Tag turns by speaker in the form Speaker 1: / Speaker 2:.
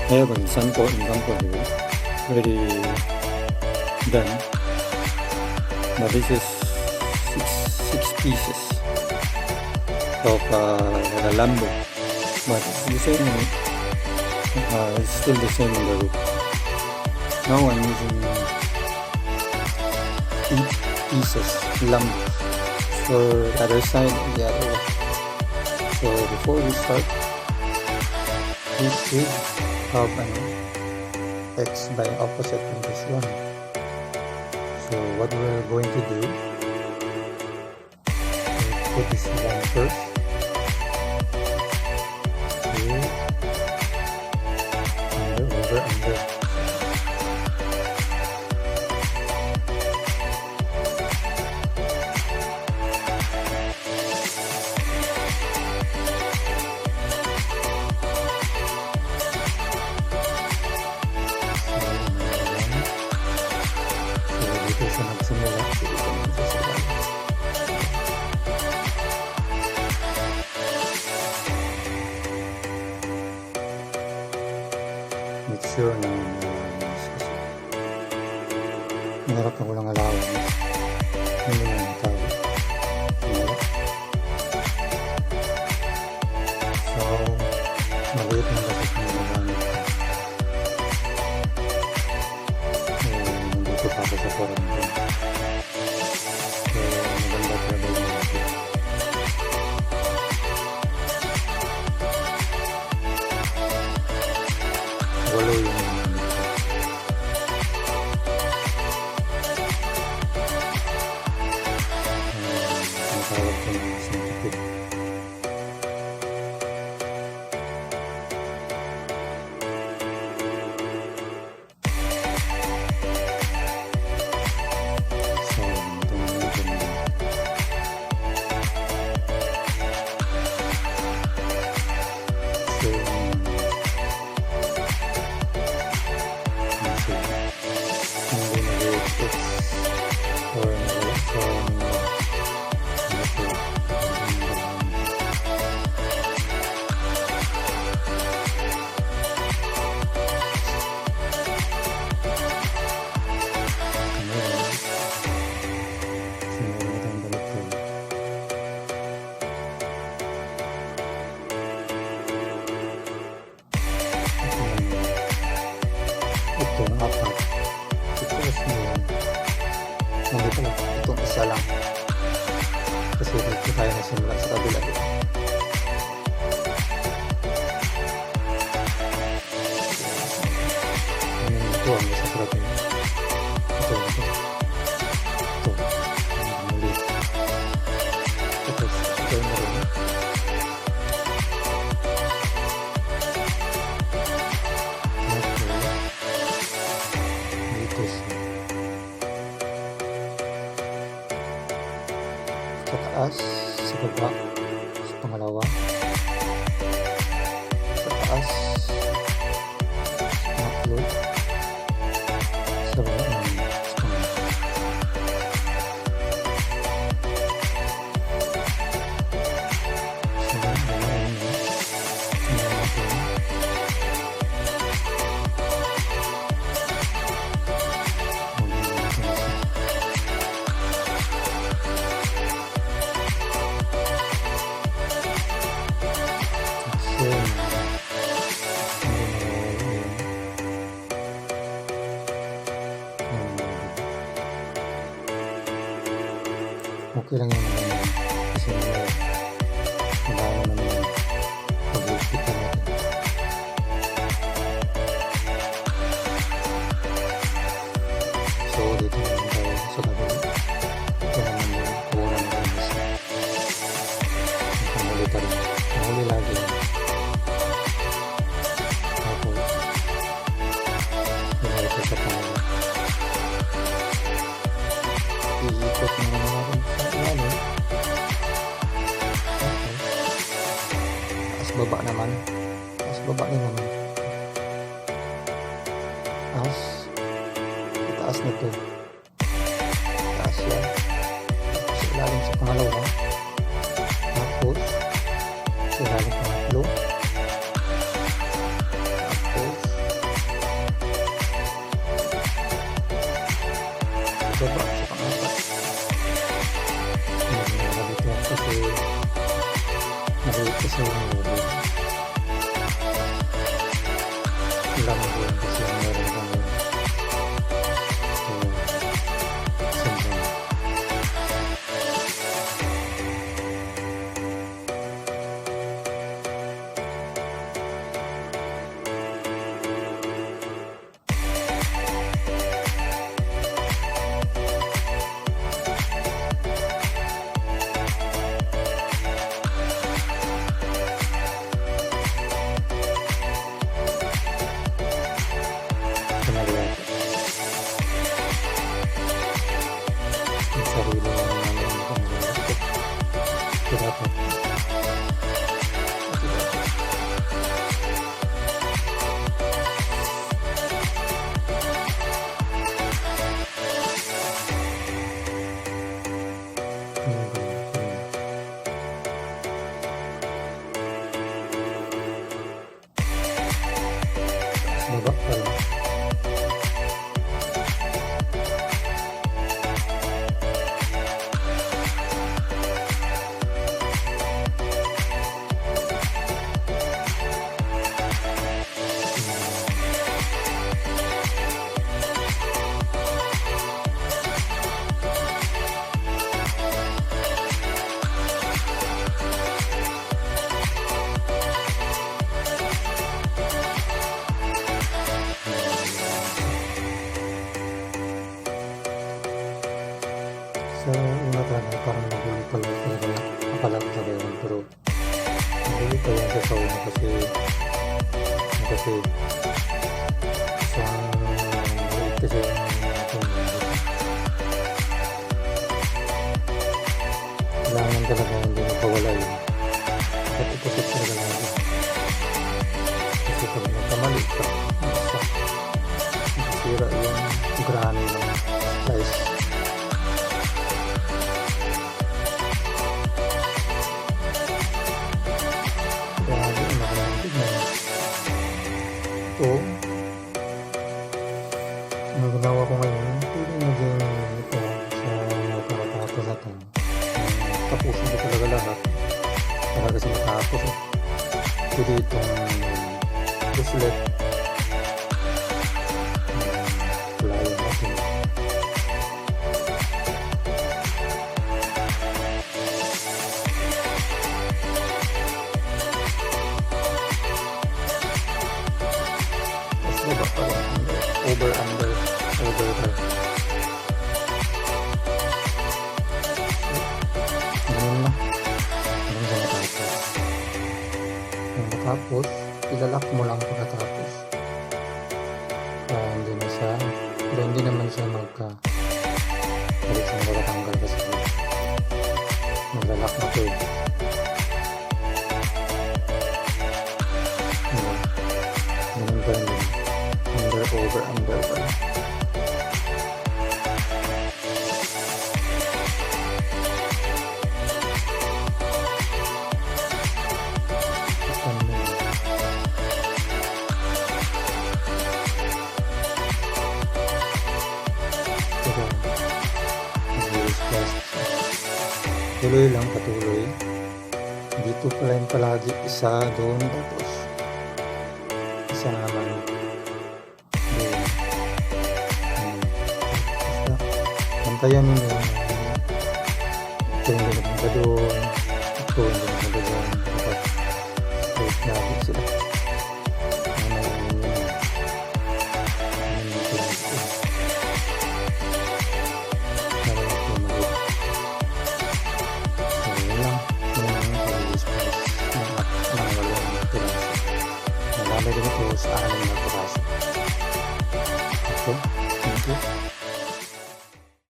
Speaker 1: I have a sample in sample here, already done. But this is six pieces of the Lambo, but it's the same. It's still the same in the roof. Now I'm using 8 pieces Lambo for the other side and the other one. So before we start, we should have an X by opposite from this one. So what we're going to do, we put this one first. Here, under. Dito siya nagsimula. Dito naman siya sa balik. Make sure na nangarap na walang allowance. Hindi na natawa. So, maliit na lapit na nagamit ko. Nandito pa ako sa quarantine. So, maganda talaga yung natin. Walo yung nagamit ko. Ang tawag ko ng centipede. Ito ang apat. Ito is ngayon. Nandito lang. Itong isa lang. Kasi dito tayo nasimula sa kabila. Ito ang isa sarap yun. Ito. Muli. Tapos ito yung rin. Sa taas, sa baba, sa pangalawa, sa taas, sa pangatlo, sa baba naman, sa pangalawa. So, nalaman nyo, okay lang yung kasi madami naman yung pag-hospital natin. So dito naman tayo sa kabila. Ito naman yung kuha na rin isa. Panguli pa rin. Panguli lagi. Tapos ilagay ko sa panguli. Iikot na naman natin sa ilalim. Taas baba naman. Taas baba din naman. Taas. Taas na ito. Taas yan. Sa ilalim sa pangalawa. Tapos sa ilalim pangatlo. Tapos maliit kasi yung lobo. Lang din kasi yung meron kami. So, simple. Maliit. Ang sarili namin dapat baba pa lang. Sa una talaga parang nahuli pala talaga akala ko talaga yun, pero nahuli pa yan sa una kasi isang maliit kasi yung kailangan talaga hindi magpawala yun at ipusip talaga natin kasi pag nagkamali ka masira yung grano ng slice. Ito, ang ginawa ko ngayon, pwede naging ito sa pagkakatapos natin. Tapusin ko talaga lahat para kasi matapos. Pwede itong bracelet. Kulayan natin. Baba pa lang, over ka. Ganun na. Ganun sa matapos. Yung matapos, ilalak mo lang pagkatapos. Kaya hindi naman siya balik sa matatanggal kasi maglalak na ito. Ganun pa rin. Under pa. Tuloy lang, patuloy. Dito pa rin palagi isa doon tapos isa naman. Bantayan ninyo ito yung maganda doon, ito yung maganda doon, dapat straight natin sila. Marami rin ito sa 6 na piraso.